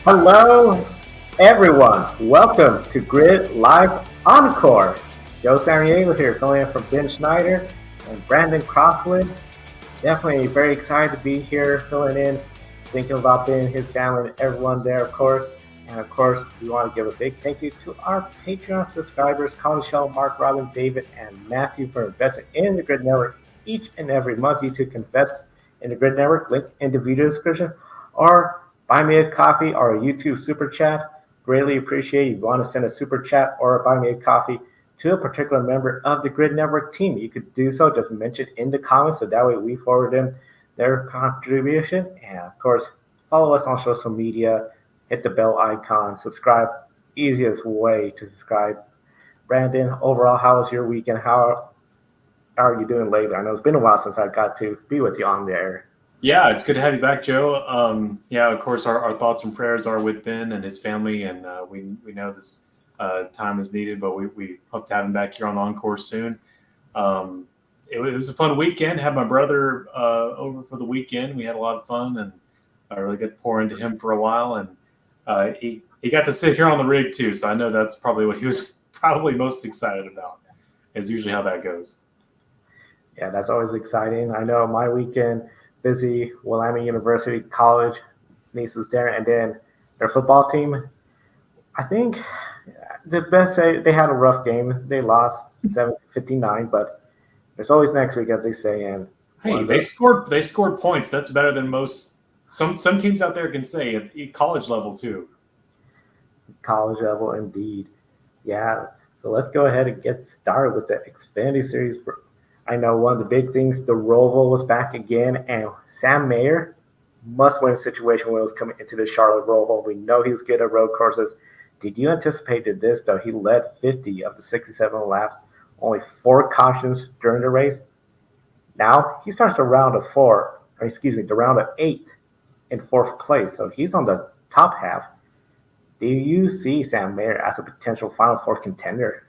Hello, everyone. Welcome to Grid Live Encore. Joe Samaniego here, filling in for Ben Schneider and Brandon Crossland. Definitely very excited to be here, filling in, thinking about Ben, his family, and everyone there, of course. And of course, we want to give a big thank you to our Patreon subscribers, Colin Shell, Mark, Robin, David, and Matthew for investing in the Grid Network each and every month. You too can invest in the Grid Network, link in the video description, or buy me a coffee or a YouTube super chat. Greatly appreciate it. If you want to send a super chat or buy me a coffee to a particular member of the Grid Network team, you could do so. Just mention in the comments so that way we forward them their contribution. And of course, follow us on social media, hit the bell icon, subscribe. Easiest way to subscribe. Brandon, overall, how was your weekend? How are you doing lately? I know it's been a while since I got to be with you on the air. Yeah, it's good to have you back, Joe. Yeah, of course, our thoughts and prayers are with Ben and his family, and we know this time is needed, but we hope to have him back here on Encore soon. It was a fun weekend. Had my brother over for the weekend. We had a lot of fun, and I really got to pour into him for a while, and he got to sit here on the rig too. So I know that's probably what he was probably most excited about. Is usually how that goes. Yeah, that's always exciting. I know my weekend busy. Willamette University College nieces there, and then their football team. I think the best say they had a rough game. They lost 7-59, but there's always next week, as they say. And Hey, they scored points. That's better than most. Some teams out there can say at college level too. College level, indeed. Yeah. So let's go ahead and get started with the Xfinity Series. I know one of the big things, the ROVAL was back again, and Sam Mayer must-win situation when he was coming into the Charlotte ROVAL. We know he was good at road courses. Did you anticipate this, though? He led 50 of the 67 laps, only 4 cautions during the race. Now he starts the round of 8 in 4th place, so he's on the top half. Do you see Sam Mayer as a potential Final Four contender?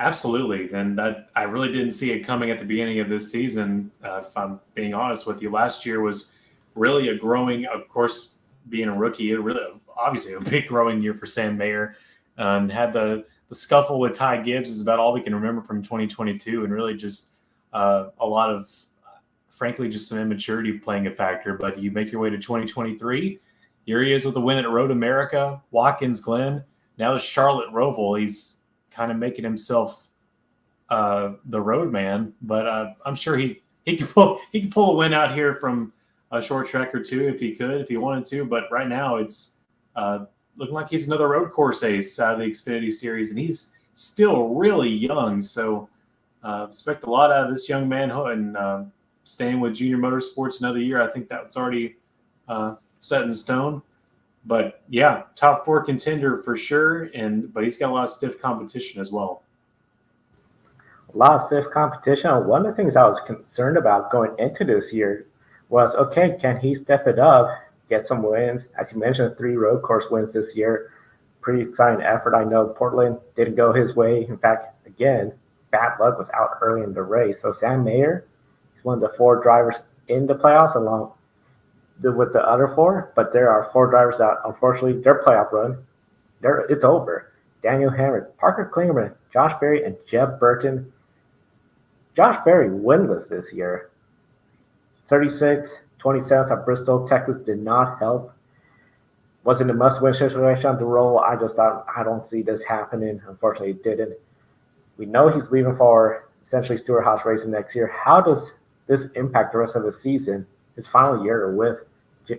Absolutely, and I really didn't see it coming at the beginning of this season. If I'm being honest with you, last year was really a growing. Of course, being a rookie, it really obviously a big growing year for Sam Mayer. Had the scuffle with Ty Gibbs is about all we can remember from 2022, and really just a lot of, frankly, just some immaturity playing a factor. But you make your way to 2023. Here he is with a win at Road America, Watkins Glen. Now the Charlotte ROVAL. He's kind of making himself the road man, but I'm sure he could pull a win out here from a short track or two if he wanted to. But right now it's looking like he's another road course ace out of the Xfinity Series, and he's still really young. So expect a lot out of this young man, and staying with Junior Motorsports another year. I think that's already set in stone. But yeah, top 4 contender for sure, but he's got a lot of stiff competition as well. A lot of stiff competition. One of the things I was concerned about going into this year was, okay, can he step it up, get some wins? As you mentioned, 3 road course wins this year. Pretty exciting effort. I know Portland didn't go his way. In fact, again, bad luck was out early in the race. So Sam Mayer, he's one of the 4 drivers in the playoffs along with the other 4, but there are 4 drivers that unfortunately their playoff run, it's over. Daniel Hamrick, Parker Kligerman, Josh Berry, and Jeb Burton. Josh Berry winless this year. 36, 27th at Bristol, Texas did not help. Wasn't a must-win situation on the roll. I just thought, I don't see this happening. Unfortunately, it didn't. We know he's leaving for essentially Stewart Haas Racing next year. How does this impact the rest of the season, his final year with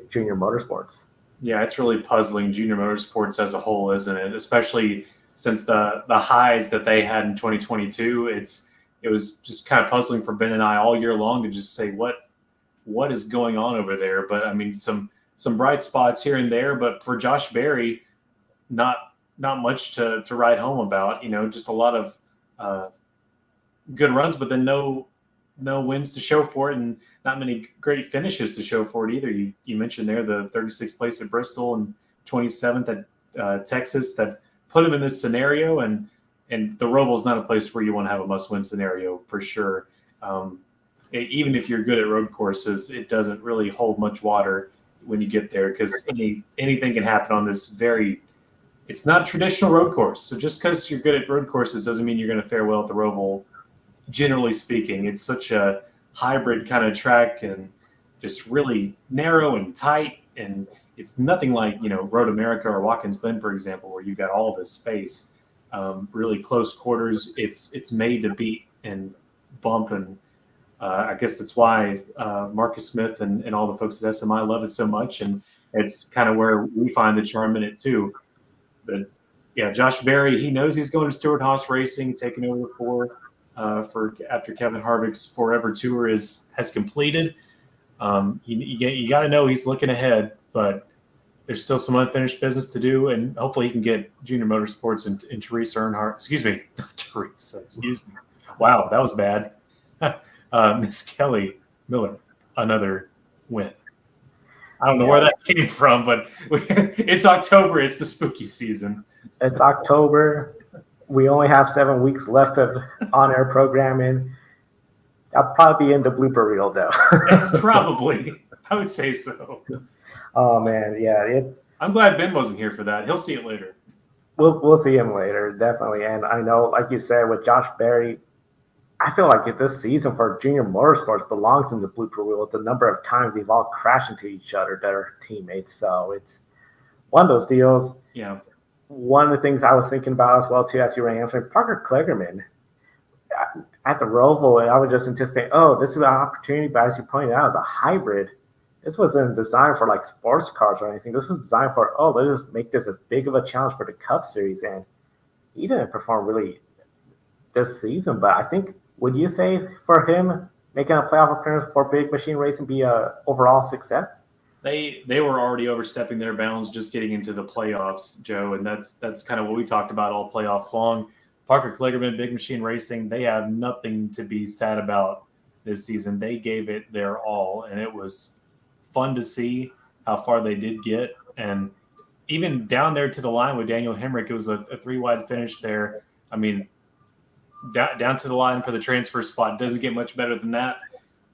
Junior Motorsports? Yeah, it's really puzzling, Junior Motorsports as a whole, isn't it? Especially since the highs that they had in 2022. It was just kind of puzzling for Ben and I all year long to just say what is going on over there. But I mean, some bright spots here and there. But for Josh Berry, not much to write home about. Just a lot of good runs, but then no wins to show for it, and not many great finishes to show for it either. You mentioned there the 36th place at Bristol and 27th at Texas that put him in this scenario, and the ROVAL is not a place where you want to have a must-win scenario for sure. Even if you're good at road courses, it doesn't really hold much water when you get there, because anything can happen on this it's not a traditional road course. So just because you're good at road courses doesn't mean you're going to fare well at the Roval. Generally speaking, it's such a hybrid kind of track and just really narrow and tight, and it's nothing like Road America or Watkins Glen, for example, where you got all this space, really close quarters. It's made to beat and bump, and I guess that's why Marcus Smith and all the folks at SMI love it so much, and it's kind of where we find the charm in it too. But yeah, Josh Berry, he knows he's going to Stewart-Haas Racing, taking over for after Kevin Harvick's Forever Tour has completed. You got to know he's looking ahead, but there's still some unfinished business to do, and hopefully he can get Junior Motorsports and Teresa Earnhardt. Excuse me, not Teresa. Excuse me. Wow, that was bad. Miss Kelly Miller, another win. I don't know where that came from, but it's October. It's the spooky season. It's October. We only have 7 weeks left of on-air programming. I'll probably be in the blooper reel, though. Probably. I would say so. Oh, man. Yeah. I'm glad Ben wasn't here for that. He'll see it later. We'll see him later, definitely. And I know, like you said, with Josh Berry, I feel like this season for Junior Motorsports belongs in the blooper reel with the number of times they've all crashed into each other, their teammates. So it's one of those deals. Yeah. One of the things I was thinking about as well, too, as you were answering, Parker Kligerman at the Roval, and I would just anticipate, this is an opportunity, but as you pointed out, it's a hybrid. This wasn't designed for like sports cars or anything. This was designed for, let's just make this as big of a challenge for the Cup Series. And he didn't perform really this season, but I think, would you say for him making a playoff appearance for Big Machine Racing be a overall success? They were already overstepping their bounds just getting into the playoffs, Joe, and that's kind of what we talked about all playoffs long. Parker Kligerman, Big Machine Racing, they have nothing to be sad about this season. They gave it their all, and it was fun to see how far they did get. And even down there to the line with Daniel Hemrick, it was a 3-wide finish there. I mean, down to the line for the transfer spot doesn't get much better than that.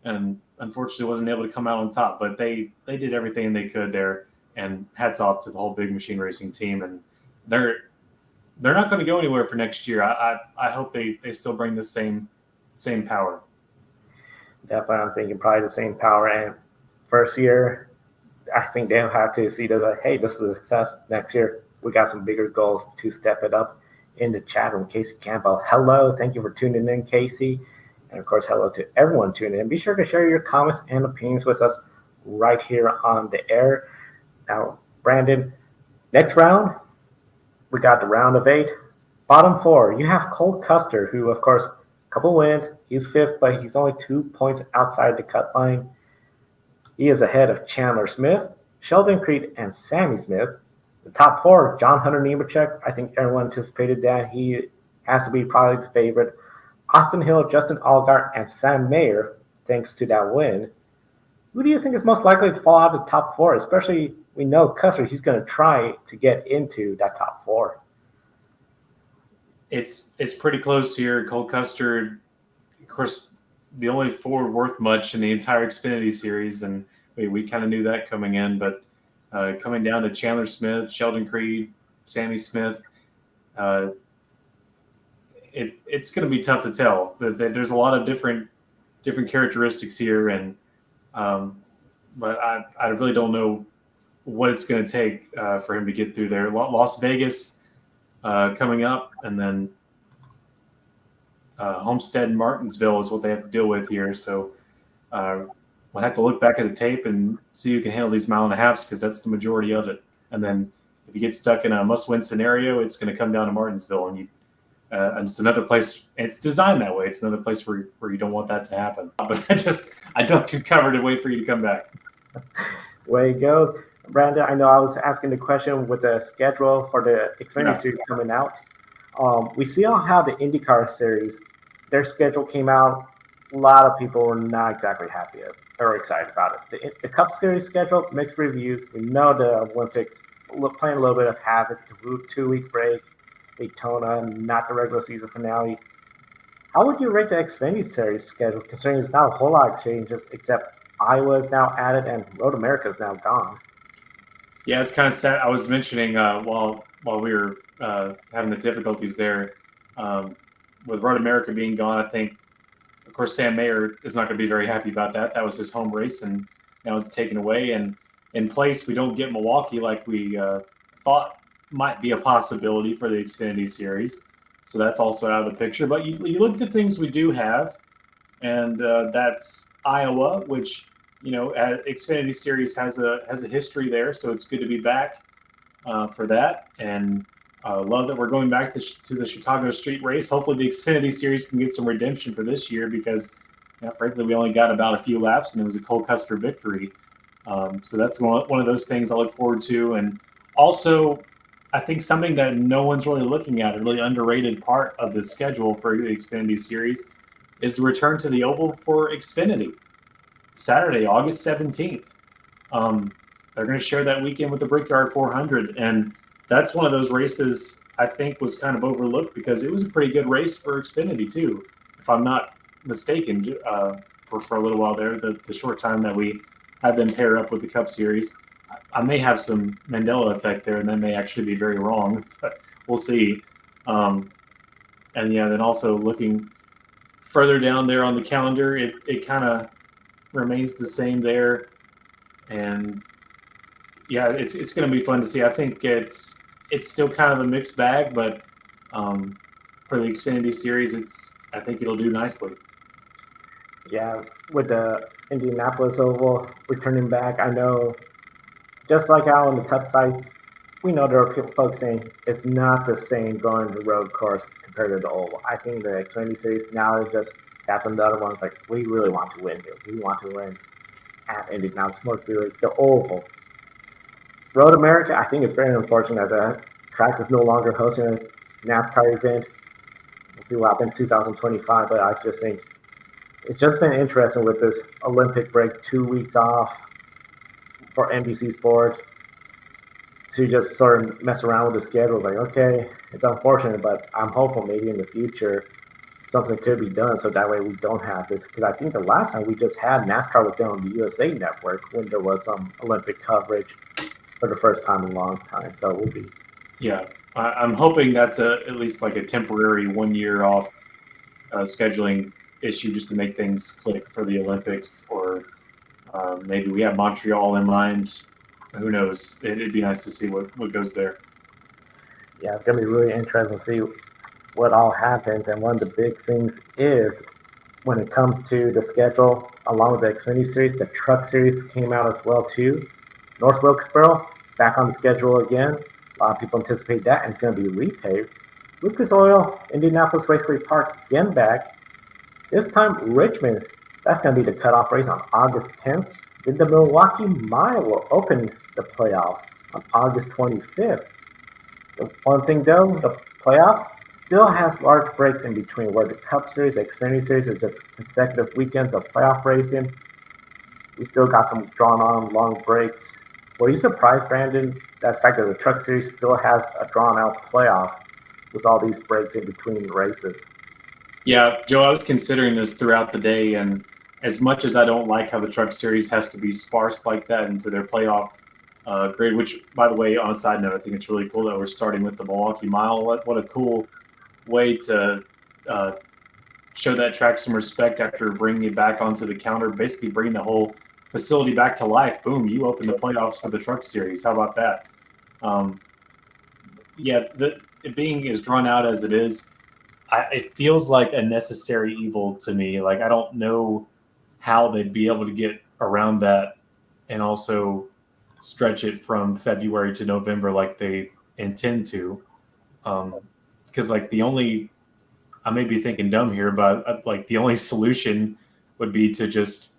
And unfortunately wasn't able to come out on top, but they did everything they could there, and hats off to the whole Big Machine Racing team. And they're not going to go anywhere for next year. I hope they still bring the same power. Definitely, I'm thinking probably the same power. And first year, I think they'll have to see that, like, hey, this is a success. Next year, we got some bigger goals to step it up. In the chat room, Casey Campbell. Hello, thank you for tuning in, Casey. And of course, hello to everyone tuning in. Be sure to share your comments and opinions with us right here on the air. Now, Brandon, next round, we got the round of 8. Bottom 4, you have Cole Custer, who, of course, a couple wins. He's 5th, but he's only 2 points outside the cut line. He is ahead of Chandler Smith, Sheldon Creed, and Sammy Smith. The top 4, John Hunter Nemechek. I think everyone anticipated that. He has to be probably the favorite. Austin Hill, Justin Allgaier, and Sam Mayer, thanks to that win. Who do you think is most likely to fall out of the top 4? Especially, we know Custer, he's going to try to get into that top 4. It's pretty close here. Cole Custer, of course, the only Ford worth much in the entire Xfinity Series, and we kind of knew that coming in, but coming down to Chandler Smith, Sheldon Creed, Sammy Smith, it's going to be tough to tell. There's a lot of different characteristics here, and but I really don't know what it's going to take for him to get through there. Las Vegas coming up, and then Homestead and Martinsville is what they have to deal with here. So we'll have to look back at the tape and see who can handle these 1.5 miles, because that's the majority of it. And then if you get stuck in a must-win scenario, it's going to come down to Martinsville, and and it's another place. It's designed that way. It's another place where you don't want that to happen. But I don't cover it and wait for you to come back. Way it goes. Brandon, I know I was asking the question with the schedule for the Xfinity Series coming out. We see how the IndyCar Series, their schedule came out. A lot of people were not exactly happy or excited about it. The Cup Series schedule, mixed reviews. We know the Olympics playing a little bit of havoc, the 2-week break, Daytona, not the regular season finale. How would you rate the Xfinity Series schedule, considering there's not a whole lot of changes except Iowa is now added, and Road America is now gone. Yeah, it's kind of sad. I was mentioning while we were having the difficulties there with Road America being gone. I think, of course, Sam Mayer is not going to be very happy about that. That was his home race, and now it's taken away. And in place, we don't get Milwaukee like we thought might be a possibility for the Xfinity Series. So that's also out of the picture. But you look at the things we do have, and that's Iowa, which Xfinity Series has a history there, so it's good to be back for that. And love that we're going back to the Chicago Street Race. Hopefully, the Xfinity Series can get some redemption for this year because, frankly, we only got about a few laps, and it was a Cole Custer victory. So that's one of those things I look forward to. And also, I think something that no one's really looking at, a really underrated part of the schedule for the Xfinity Series, is the return to the Oval for Xfinity. Saturday, August 17th. They're going to share that weekend with the Brickyard 400. And that's one of those races I think was kind of overlooked because it was a pretty good race for Xfinity too, if I'm not mistaken, for a little while there, the short time that we had them pair up with the Cup Series. I may have some Mandela effect there, and that may actually be very wrong, but we'll see. And then also looking further down there on the calendar, it kind of remains the same there. And yeah, it's going to be fun to see. I think it's still kind of a mixed bag, but for the Xfinity Series, I think it'll do nicely. Yeah, with the Indianapolis Oval returning back, I know, just like out on the Cup side, we know there are folks saying it's not the same going to the road course compared to the Oval. I think the Xfinity Series now is just, that's another one. It's like, we really want to win here. We want to win at Indianapolis, mostly like the Oval. Road America, I think it's very unfortunate that the track is no longer hosting a NASCAR event. We'll see what happens in 2025, but I just think it's just been interesting with this Olympic break, 2 weeks off for NBC Sports to just sort of mess around with the schedule. It's like, okay, it's unfortunate, but I'm hopeful maybe in the future something could be done so that way we don't have this. Because I think the last time we just had NASCAR was down on the USA Network when there was some Olympic coverage for the first time in a long time. So it will be. Yeah, I'm hoping that's at least like a temporary 1 year off scheduling issue just to make things click for the Olympics, or maybe we have Montreal in mind. Who knows? It'd be nice to see what goes there. Yeah, it's going to be really interesting to see what all happens. And one of the big things is when it comes to the schedule, along with the Xfinity Series, the Truck Series came out as well too. North Wilkesboro back on the schedule again. A lot of people anticipate that, and it's going to be repaved. Lucas Oil, Indianapolis Raceway Park again back. This time Richmond. That's going to be the cutoff race on August 10th. Then the Milwaukee Mile will open the playoffs on August 25th. The one thing though, the playoffs still has large breaks in between, where the Cup Series, Xfinity Series are just consecutive weekends of playoff racing. We still got some drawn on long breaks. Were you surprised, Brandon, that fact that the Truck Series still has a drawn out playoff with all these breaks in between races? Yeah, Joe, I was considering this throughout the day, and as much as I don't like how the Truck Series has to be sparse like that into their playoff grid, which, by the way, on a side note, I think it's really cool that we're starting with the Milwaukee Mile. What a cool way to show that track some respect after bringing it back onto the calendar, basically bringing the whole facility back to life. Boom, you open the playoffs for the Truck Series. How about that? It being as drawn out as it is, it feels like a necessary evil to me. Like, I don't know how they'd be able to get around that and also stretch it from February to November like they intend to. Because I may be thinking dumb here, but like the only solution would be to just,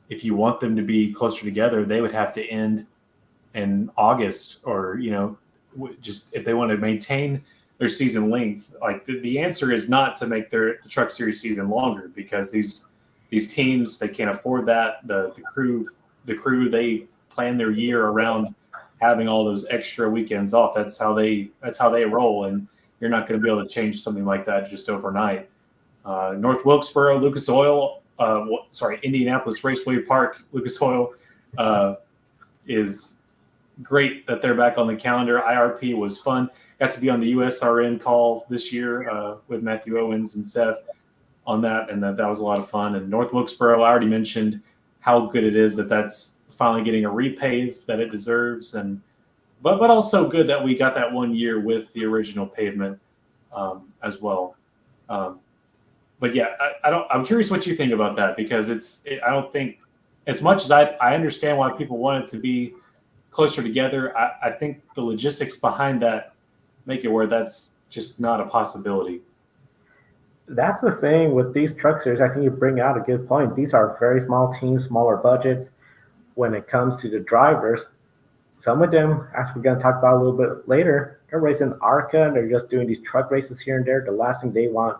if you want them to be closer together, they would have to end in August, or just if they want to maintain their season length. Like the answer is not to make the Truck Series season longer, because these teams, they can't afford that. The crew they plan their year around having all those extra weekends off. That's how they roll, and you're not going to be able to change something like that just overnight. North Wilkesboro, Lucas Oil, Indianapolis Raceway Park, Lucas Oil, is great that they're back on the calendar. IRP was fun. Got to be on the USRN call this year with Matthew Owens and Seth on that, and that was a lot of fun. And North Wilkesboro, I already mentioned how good it is that that's finally getting a repave that it deserves, but also good that we got that 1 year with the original pavement as well. But yeah, I'm curious what you think about that, because I don't think, as much as I understand why people want it to be closer together, I think the logistics behind that make it where that's just not a possibility. That's the thing with these truck series. I think you bring out a good point. These are very small teams, smaller budgets. When it comes to the drivers, some of them, as we're going to talk about a little bit later, they're racing ARCA and they're just doing these truck races here and there. The last thing they want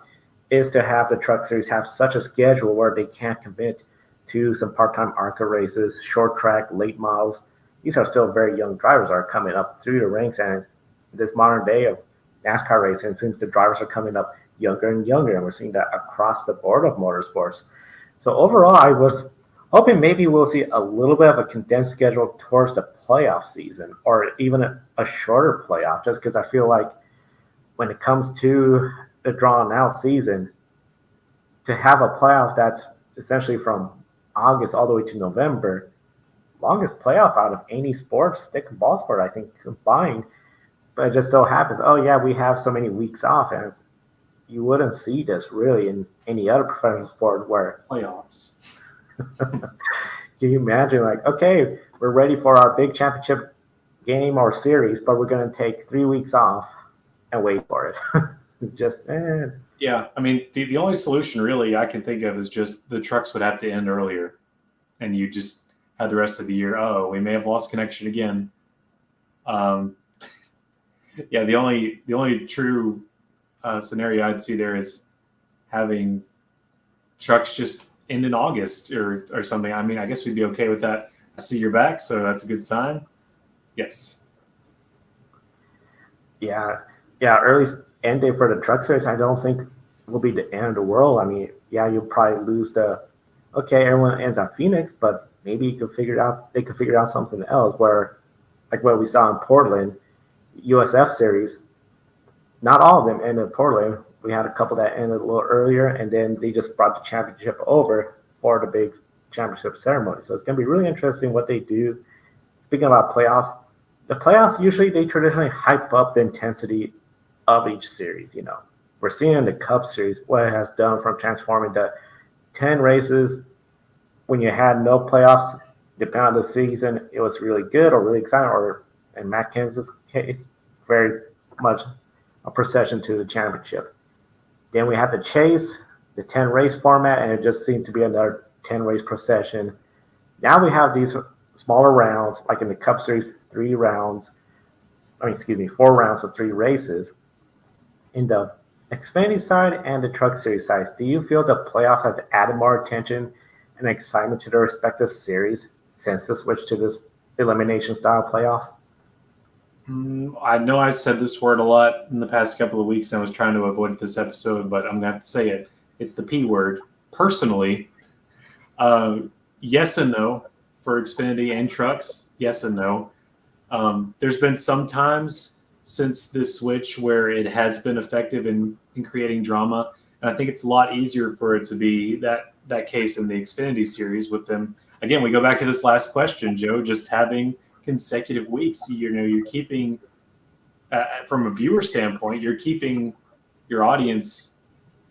is to have the truck series have such a schedule where they can't commit to some part-time ARCA races, short track, late models. These are still very young drivers that are coming up through the ranks, and this modern day of NASCAR racing, it seems the drivers are coming up younger and younger, and we're seeing that across the board of motorsports. So overall, I was hoping maybe we'll see a little bit of a condensed schedule towards the playoff season, or even a shorter playoff, just because I feel like when it comes to the drawn out season, to have a playoff that's essentially from August all the way to November, longest playoff out of any sport, stick and ball sport, I think, combined. But it just so happens, we have so many weeks off, and you wouldn't see this really in any other professional sport where playoffs. Can you imagine, like, okay, we're ready for our big championship game or series, but we're going to take 3 weeks off and wait for it. It's just, Yeah, I mean, the only solution really I can think of is just the trucks would have to end earlier, and you just had the rest of the year. Oh, we may have lost connection again. Yeah, the only true scenario I'd see there is having trucks just end in August or something. I mean, I guess we'd be okay with that. I see you're back, so that's a good sign. Yes. Yeah, early end day for the truck series, I don't think will be the end of the world. I mean, yeah, you'll probably lose everyone ends at Phoenix, but maybe they could figure out something else where, like what we saw in Portland, USF series, not all of them ended in Portland. We had a couple that ended a little earlier, and then they just brought the championship over for the big championship ceremony. So it's going to be really interesting what they do. Speaking about playoffs, the playoffs usually they traditionally hype up the intensity of each series. We're seeing in the Cup Series what it has done from transforming the 10 races when you had no playoffs. Depending on the season, it was really good or really exciting, or in Matt Kenseth's case, very much a procession to the championship. Then we had the chase, the 10 race format, and it just seemed to be another 10 race procession. Now we have these smaller rounds, like in the Cup Series, 4 rounds of 3 races. In the Xfinity side and the Truck Series side, do you feel the playoff has added more attention and excitement to the respective series since the switch to this elimination style playoff? I know I said this word a lot in the past couple of weeks, and I was trying to avoid this episode, but I'm going to have to say it. It's the P word. Personally, yes and no for Xfinity and trucks. Yes and no. There's been some times since this switch where it has been effective in creating drama, and I think it's a lot easier for it to be that case in the Xfinity series with them. Again, we go back to this last question, Joe, just having consecutive weeks. You're keeping, from a viewer standpoint, you're keeping your audience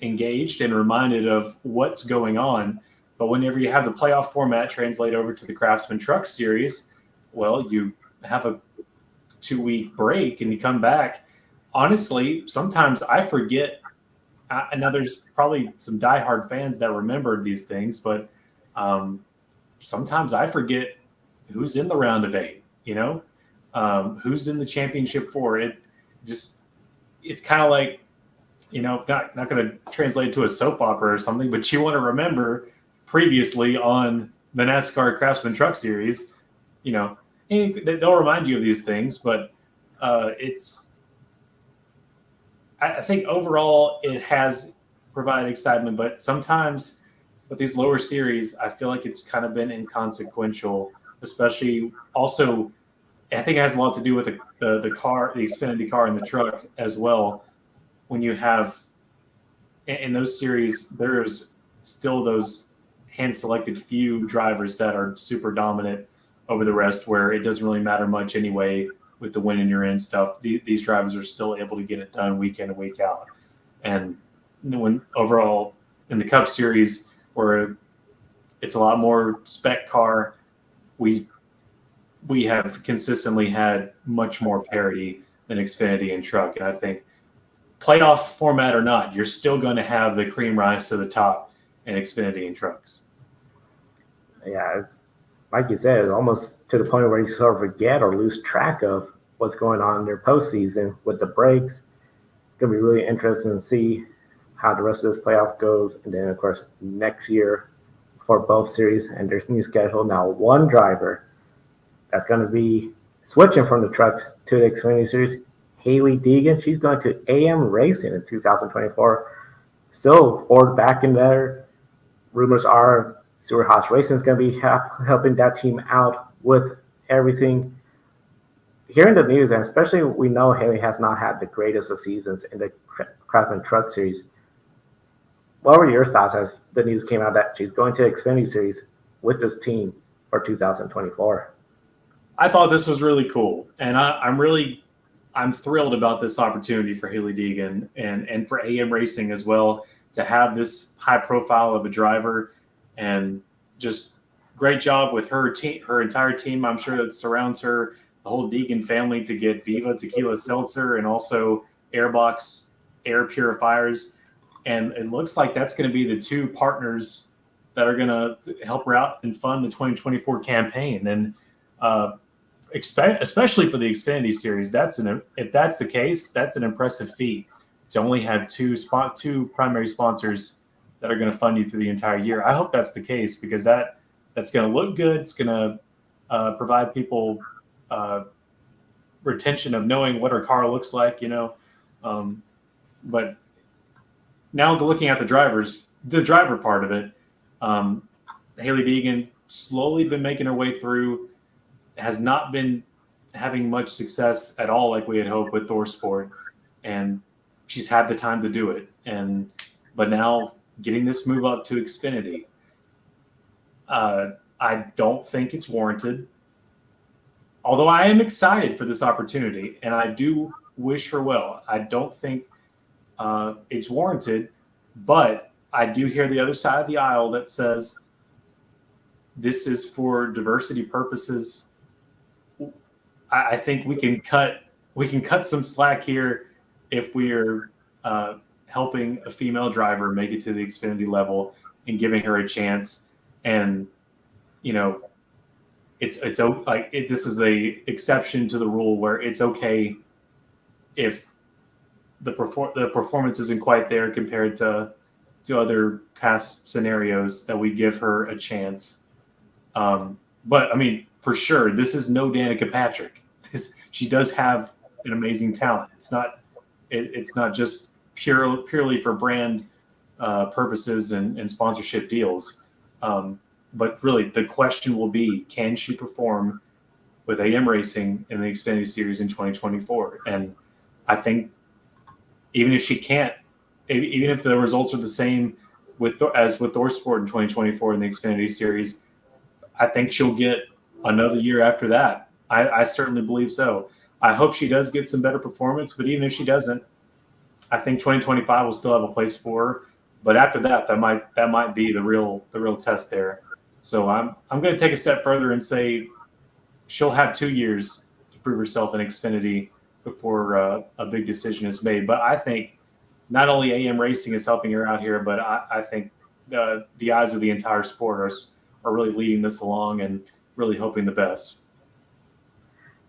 engaged and reminded of what's going on. But whenever you have the playoff format translate over to the Craftsman Truck Series, well, you have a 2-week break and you come back. Honestly, sometimes I forget. I know there's probably some diehard fans that remember these things, but sometimes I forget who's in the round of 8, who's in the championship 4. It's kind of like, not going to translate to a soap opera or something, but you want to remember previously on the NASCAR Craftsman Truck Series, and they'll remind you of these things, but I think overall it has provided excitement, but sometimes But these lower series, I feel like it's kind of been inconsequential, especially also. I think it has a lot to do with the car, the Xfinity car, and the truck as well. When you have in those series, there's still those hand-selected few drivers that are super dominant over the rest, where it doesn't really matter much anyway with the win in your end stuff. These drivers are still able to get it done week in and week out. And when overall in the Cup Series, where it's a lot more spec car, we have consistently had much more parity than Xfinity and truck. And I think playoff format or not, you're still going to have the cream rise to the top in Xfinity and trucks. Yeah, it's, like you said, it's almost to the point where you sort of forget or lose track of what's going on in their postseason with the breaks. It's going to be really interesting to see how the rest of this playoff goes. And then, of course, next year for both series and their new schedule, now one driver that's going to be switching from the trucks to the Xfinity Series, Hailie Deegan. She's going to AM Racing in 2024. Still Ford back in there. Rumors are Stewart Haas Racing is going to be helping that team out with everything. Hearing the news, and especially we know Hailie has not had the greatest of seasons in the Craftsman Truck Series. What were your thoughts as the news came out that she's going to Xfinity Series with this team for 2024? I thought this was really cool, and I'm thrilled about this opportunity for Hailie Deegan and for AM Racing as well, to have this high profile of a driver, and just great job with her team, her entire team. I'm sure that surrounds her, the whole Deegan family, to get Viva Tequila Seltzer and also Airbox air purifiers. And it looks like that's going to be the two partners that are going to help her out and fund the 2024 campaign. And especially for the Xfinity Series, if that's the case, that's an impressive feat to only have two primary sponsors that are going to fund you through the entire year. I hope that's the case, because that's going to look good. It's going to provide people retention of knowing what her car looks like, but now looking at the driver part of it, Hailie Deegan slowly been making her way through, has not been having much success at all like we had hoped with ThorSport, and she's had the time to do it. But now getting this move up to Xfinity, I don't think it's warranted. Although I am excited for this opportunity, and I do wish her well, I don't think it's warranted. But I do hear the other side of the aisle that says this is for diversity purposes. I think we can cut some slack here if we're helping a female driver make it to the Xfinity level and giving her a chance. And this is a exception to the rule where it's okay if the performance isn't quite there compared to other past scenarios, that we give her a chance. But I mean, for sure, this is no Danica Patrick. She does have an amazing talent. It's not just purely for brand purposes and sponsorship deals. But really, the question will be, can she perform with AM Racing in the Xfinity Series in 2024? And I think even if she can't, even if the results are the same as with ThorSport in 2024 in the Xfinity Series, I think she'll get another year after that. I certainly believe so. I hope she does get some better performance, but even if she doesn't, I think 2025 will still have a place for her. But after that, that might be the real test there. So I'm going to take a step further and say she'll have 2 years to prove herself in Xfinity before a big decision is made. But I think not only AM Racing is helping her out here, but I think the eyes of the entire sport are really leading this along and really hoping the best.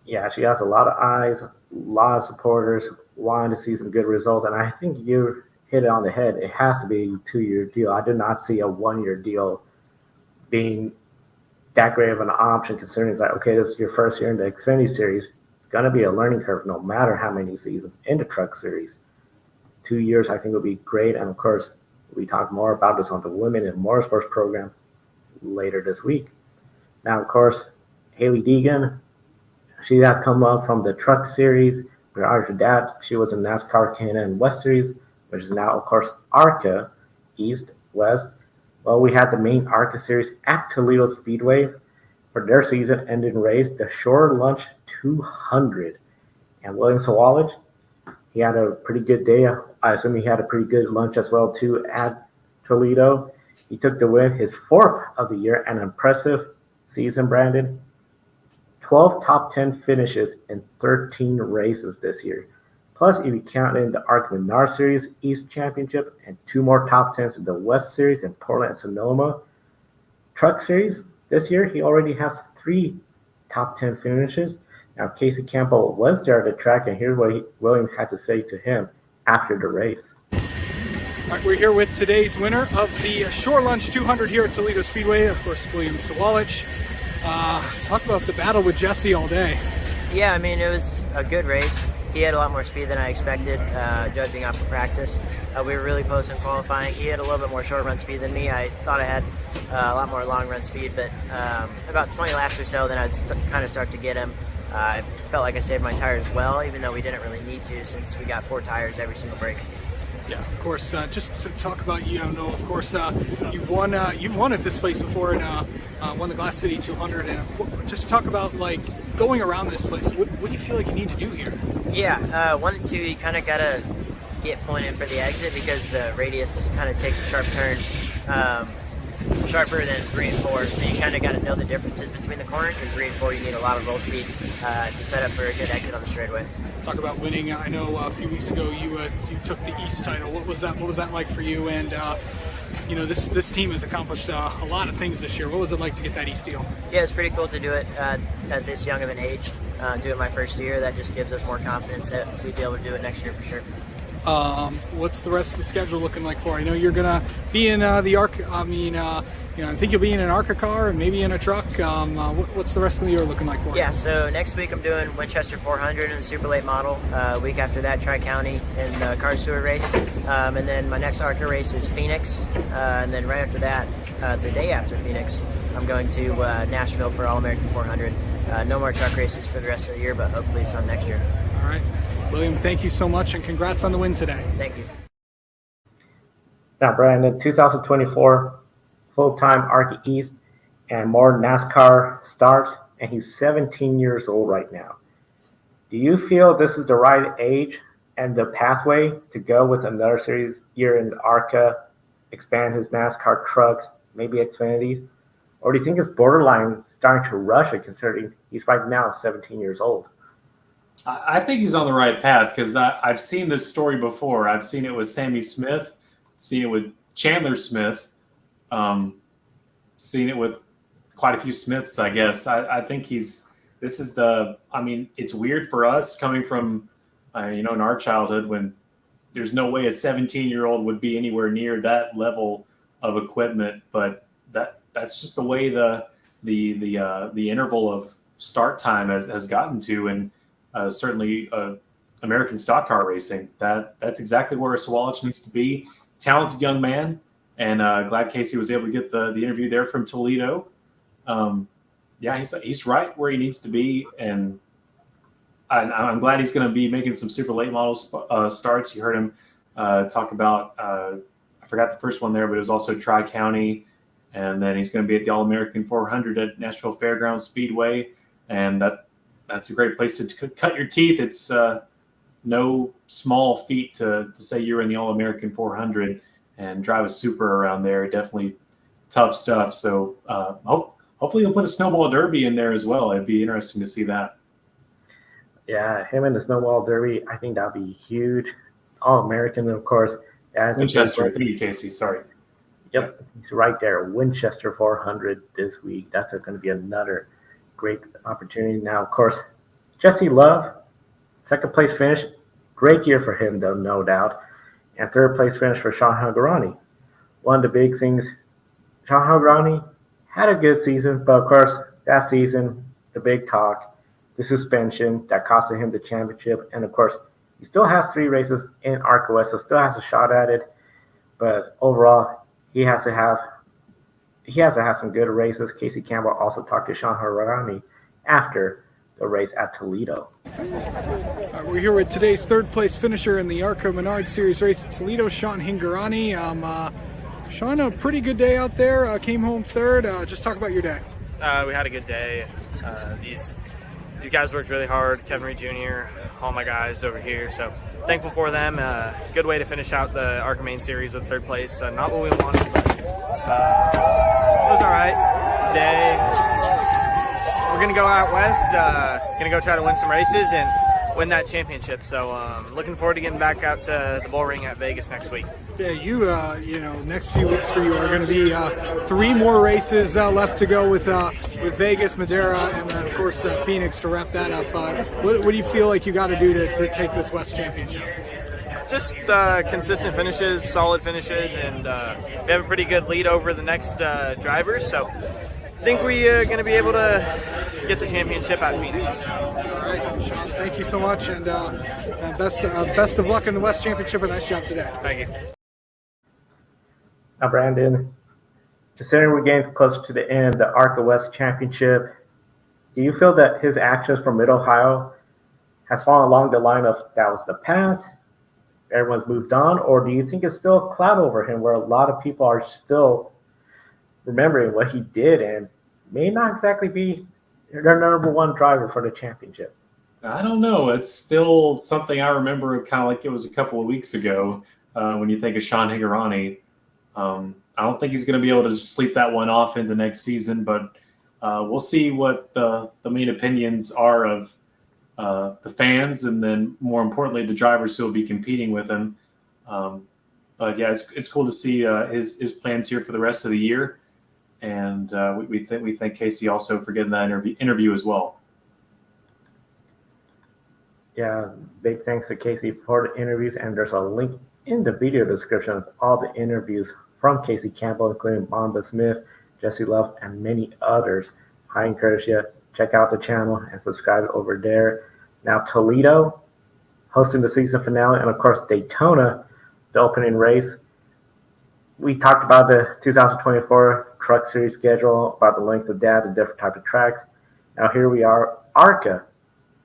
Yeah, she has a lot of eyes, a lot of supporters wanting to see some good results. And I think you hit it on the head. It has to be a 2-year deal. I did not see a 1-year deal being that great of an option, considering it's like, okay, this is your first year in the Xfinity Series. It's going to be a learning curve no matter how many seasons in the Truck Series. 2 years, I think, would be great. And of course, We talk more about this on the Women in Motorsports program later this week. Now, of course, Haley Deegan, she has come up from the Truck Series. Prior to that, she was in NASCAR Canada and West Series, which is now, of course, ARCA East, West. Well, we had the main ARCA Series at Toledo Speedway for their season-ending race, the Shore Lunch 200. And William Sawalich, he had a pretty good day. I assume he had a pretty good lunch as well, too, at Toledo. He took the win, his fourth of the year, an impressive season, Brandon. 12 top 10 finishes in 13 races this year. Plus, if you count in the ARCA Menards Series East Championship and 2 more top 10s in the West Series in Portland and Sonoma. Truck Series, this year he already has 3 top 10 finishes. Now, Casey Campbell was there at the track, and here's what William had to say to him after the race. All right, we're here with today's winner of the Shore Lunch 200 here at Toledo Speedway, of course, William Sawalich. Talk about the battle with Jesse all day. Yeah, I mean, it was a good race. He had a lot more speed than I expected, judging off of practice. We were really close in qualifying. He had a little bit more short run speed than me. I thought I had a lot more long run speed, but about 20 laps or so, then I kind of start to get him. I felt like I saved my tires well, even though we didn't really need to, since we got 4 tires every single break. Yeah, of course. Just to talk about you, I know, of course, you've won at this place before and won the Glass City 200. And just talk about like going around this place. What do you feel like you need to do here? Yeah, 1 and 2, you kind of gotta get pointed for the exit because the radius kind of takes a sharp turn, sharper than 3 and 4. So you kind of got to know the differences between the corners. In 3 and 4, you need a lot of low speed to set up for a good exit on the straightaway. Talk about winning. I know a few weeks ago you took the East title. What was that like for you? And you know, this team has accomplished a lot of things this year. What was it like to get that East deal? Yeah, it's pretty cool to do it at this young of an age. Do it my first year. That just gives us more confidence that we'd be able to do it next year for sure. What's the rest of the schedule looking like for? I know you're gonna be in the ARCA. I think you'll be in an ARCA car and maybe in a truck. What's the rest of the year looking like for? Yeah, so next week I'm doing Winchester 400 in the Super Late Model. Week after that, Tri-County in the Car Stewart race, and then my next ARCA race is Phoenix, and then right after that, the day after Phoenix, I'm going to Nashville for All-American 400. No more truck races for the rest of the year, but hopefully some next year. All right. William, thank you so much, and congrats on the win today. Thank you. Now, Brandon, 2024 full-time ARCA East and more NASCAR starts, and he's 17 years old right now. Do you feel this is the right age and the pathway to go with another series year in the ARCA, expand his NASCAR trucks, maybe Xfinities? Or do you think it's borderline starting to rush it, considering he's right now 17 years old? I think he's on the right path because I've seen this story before. I've seen it with Sammy Smith, seen it with Chandler Smith, seen it with quite a few Smiths, I guess. I think it's weird for us coming from, in our childhood when there's no way a 17-year-old would be anywhere near that level of equipment, but that's just the way the interval of start time has gotten to, and certainly American stock car racing. That's exactly where Sawalich needs to be. Talented young man, and glad Casey was able to get the interview there from Toledo. He's right where he needs to be, and I'm glad he's going to be making some super late model starts. You heard him talk about I forgot the first one there, but it was also Tri-County, and then he's going to be at the All-American 400 at Nashville Fairgrounds Speedway, and that's a great place to cut your teeth. It's no small feat to say you're in the All-American 400 and drive a super around there. Definitely tough stuff. So hopefully he'll put a snowball derby in there as well. It'd be interesting to see that. Yeah, him in the snowball derby, I think that'd be huge. All-American, of course. Winchester, thank you, Casey. Sorry. Yep, he's right there. Winchester 400 this week. That's going to be another great opportunity. Now, of course, Jesse Love, second place finish. Great year for him, though, no doubt. And third place finish for Sean Haggerani. One of the big things, Sean Haggerani had a good season, but of course, that season, the big talk, the suspension that costed him the championship. And of course, he still has 3 races in ARCA West, so still has a shot at it. but overall, he has to have some good races. Casey Campbell also talked to Sean Hirani after the race at Toledo. We're here with today's third-place finisher in the ARCA Menards Series race at Toledo, Sean Hirani. Sean, a pretty good day out there. Came home third. Just talk about your day. We had a good day. These guys worked really hard. Kevin Reed Jr., all my guys over here. So thankful for them. Good way to finish out the ARCA Main Series with third place. Not what we wanted, but it was all right. Today we're gonna go out west. Gonna go try to win some races and win that championship. So looking forward to getting back out to the bull ring at Vegas next week. Yeah, next few weeks for you are going to be 3 more races left to go with Vegas, Madera, and then of course Phoenix to wrap that up. What do you feel like you got to do to take this West Championship? Just consistent finishes, solid finishes, and we have a pretty good lead over the next drivers. So I think we're going to be able to get the championship at Phoenix. All right, Sean, thank you so much, and best of luck in the West Championship, and nice job today. Thank you. Now, Brandon, considering we're getting closer to the end of the ARCA West Championship, do you feel that his actions from Mid-Ohio has fallen along the line of that was the past, everyone's moved on, or do you think it's still a cloud over him where a lot of people are still remembering what he did and may not exactly be their number one driver for the championship? I don't know. It's still something I remember kind of like it was a couple of weeks ago when you think of Sean Hirani. I don't think he's going to be able to just sleep that one off into next season, but we'll see what the main opinions are of the fans and then more importantly, the drivers who will be competing with him. But yeah, it's cool to see his plans here for the rest of the year. And we thank Casey also for getting that interview as well. Yeah, big thanks to Casey for the interviews, and there's a link in the video description of all the interviews from Casey Campbell, including Bonda Smith, Jesse Love, and many others. I encourage you to check out the channel and subscribe over there. Now, Toledo hosting the season finale, and of course Daytona, the opening race. We talked about the 2024 Truck Series schedule, about the length of that, the different type of tracks. Now here we are, ARCA.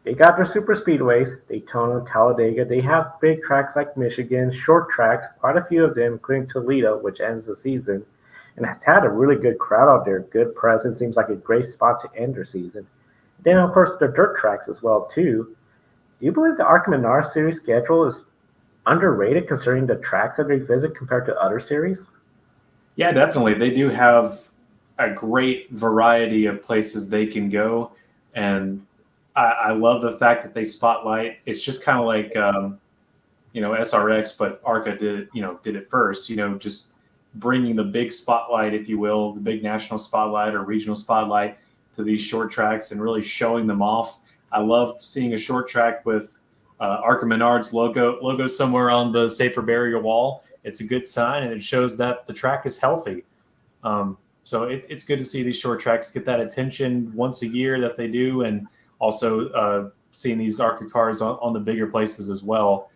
They got their super speedways, Daytona, Talladega. They have big tracks like Michigan, short tracks, quite a few of them, including Toledo, which ends the season, and has had a really good crowd out there, good presence, seems like a great spot to end their season. Then, of course, the dirt tracks as well, too. Do you believe the ARCA Menards Series schedule is underrated considering the tracks that they visit compared to other series? Yeah, definitely. They do have a great variety of places they can go, and I love the fact that they spotlight. It's just kind of like SRX, but ARCA did it first. Just bringing the big spotlight, if you will, the big national spotlight or regional spotlight to these short tracks and really showing them off. I love seeing a short track with ARCA Menards logo somewhere on the safer barrier wall. It's a good sign, and it shows that the track is healthy. So it's good to see these short tracks get that attention once a year that they do, and also seeing these ARCA cars on the bigger places as well.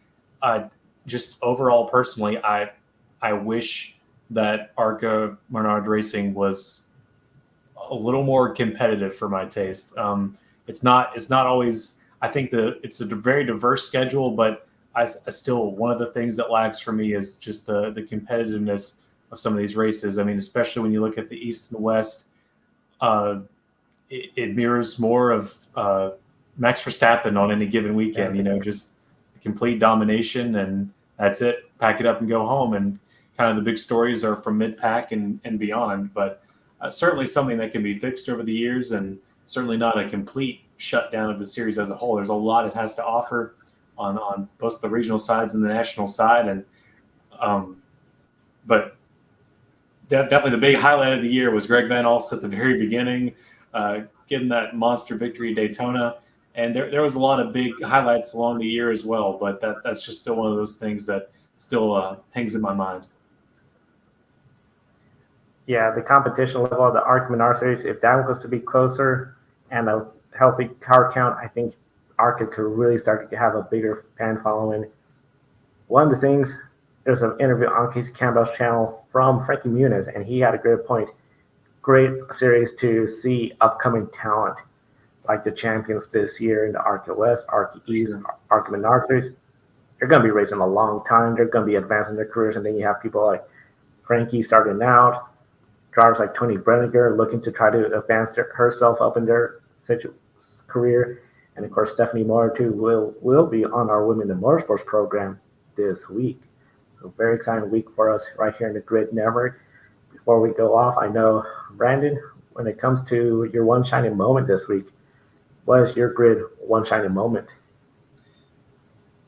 Just overall, personally, I wish that ARCA Menard Racing was a little more competitive for my taste. It's not always. I think it's a very diverse schedule, but I still, one of the things that lacks for me is just the competitiveness of some of these races. I mean, especially when you look at the East and West, it mirrors more of Max Verstappen on any given weekend. Just complete domination, and that's it. Pack it up and go home. And kind of the big stories are from mid-pack and beyond. But certainly something that can be fixed over the years, and certainly not a complete shutdown of the series as a whole. There's a lot it has to offer on both the regional sides and the national side. And but definitely the big highlight of the year was Greg Van Alst at the very beginning, getting that monster victory at Daytona. And there was a lot of big highlights along the year as well, but that's just still one of those things that still hangs in my mind. Yeah, the competition level of the ARCA Menards Series, if that was to be closer and a healthy car count, I think ARCA could really start to have a bigger fan following. One of the things, there's an interview on Casey Campbell's channel from Frankie Muniz, and he had a great point. Great series to see upcoming talent like the champions this year in the ARCA West, ARCA East, ARCA Menards Series. They're going to be racing a long time. They're going to be advancing their careers, and then you have people like Frankie starting out, drivers like Tony Brenniger looking to try to advance herself up in their career, and of course Stephanie Moore too will be on our Women in Motorsports program this week. So very exciting week for us right here in the Grid Network. Before we go off, I know, Brandon, when it comes to your one shining moment this week, what is your Grid one shining moment?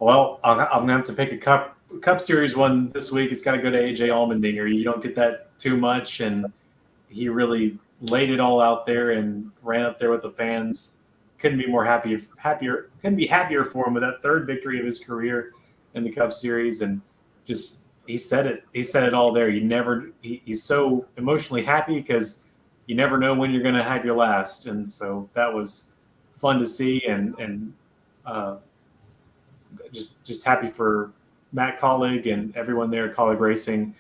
Well, I'm going to have to pick a Cup Series one this week. It's got to go to AJ Allmendinger. You don't get that too much, and he really laid it all out there and ran up there with the fans. Couldn't be more happier. Couldn't be happier for him with that third victory of his career in the Cup Series, and just he said it. He said it all there. He's so emotionally happy because you never know when you're going to have your last, and so that was fun to see, and just happy for Matt Colleague and everyone there at Colleague Racing,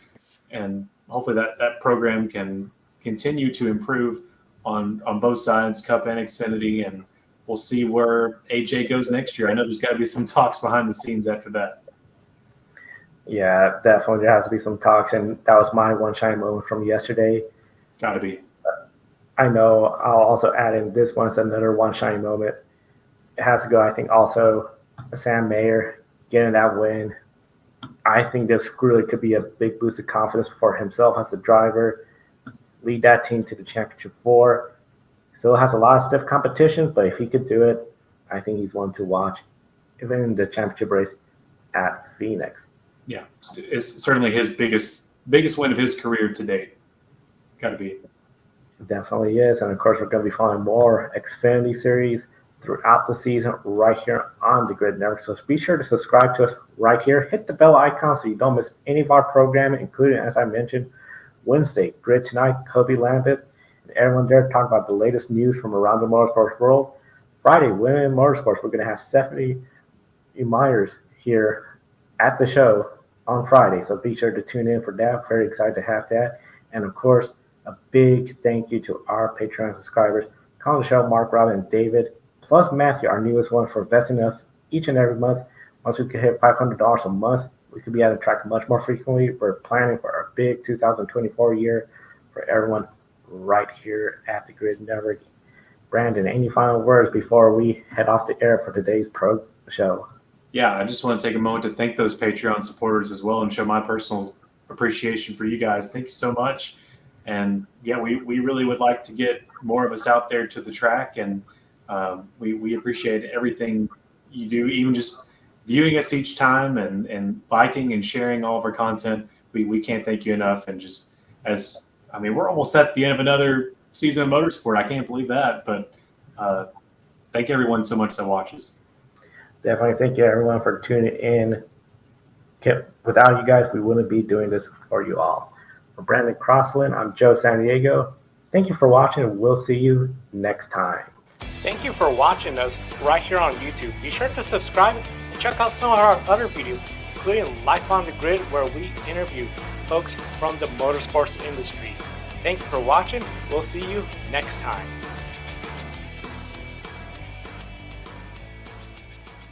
and hopefully that program can continue to improve on both sides, Cup and Xfinity, and we'll see where AJ goes next year. I know there's got to be some talks behind the scenes after that. Yeah, definitely there has to be some talks, and that was my one shining moment from yesterday. Got to be. I know I'll also add in this one's another one shining moment. It has to go, I think, also Sam Mayer getting that win. I think this really could be a big boost of confidence for himself as the driver. Lead that team to the championship 4. Still has a lot of stiff competition, but if he could do it, I think he's one to watch, even in the championship race at Phoenix. Yeah, it's certainly his biggest win of his career to date. Got to be. Definitely is. And of course, we're going to be following more Xfinity Series throughout the season right here on the Grid Network. So be sure to subscribe to us right here. Hit the bell icon so you don't miss any of our programming, including, as I mentioned, Wednesday, Grid Tonight, Kobe Lambert, and everyone there talking about the latest news from around the motorsports world. Friday, Women in Motorsports, we're going to have Stephanie Myers here at the show on Friday. So be sure to tune in for that. Very excited to have that. And of course, a big thank you to our Patreon subscribers, Colin Show, Mark, Robin, and David, plus Matthew, our newest one, for investing in us each and every month. Once we can hit $500 a month, we could be at a track much more frequently. We're planning for our big 2024 year for everyone right here at the Grid Network. Brandon, any final words before we head off the air for today's show? Yeah, I just want to take a moment to thank those Patreon supporters as well and show my personal appreciation for you guys. Thank you so much. And yeah, we really would like to get more of us out there to the track, and we appreciate everything you do, even just viewing us each time and liking and sharing all of our content. We can't thank you enough. And just we're almost at the end of another season of motorsport. I can't believe that, but thank everyone so much that watches. Definitely thank you everyone for tuning in. Without you guys, we wouldn't be doing this for you all. For Brandon Crossland, I'm Joe San Diego. Thank you for watching, and we'll see you next time. Thank you for watching us right here on YouTube. Be sure to subscribe and check out some of our other videos, including Life on the Grid, where we interview folks from the motorsports industry. Thank you for watching. We'll see you next time.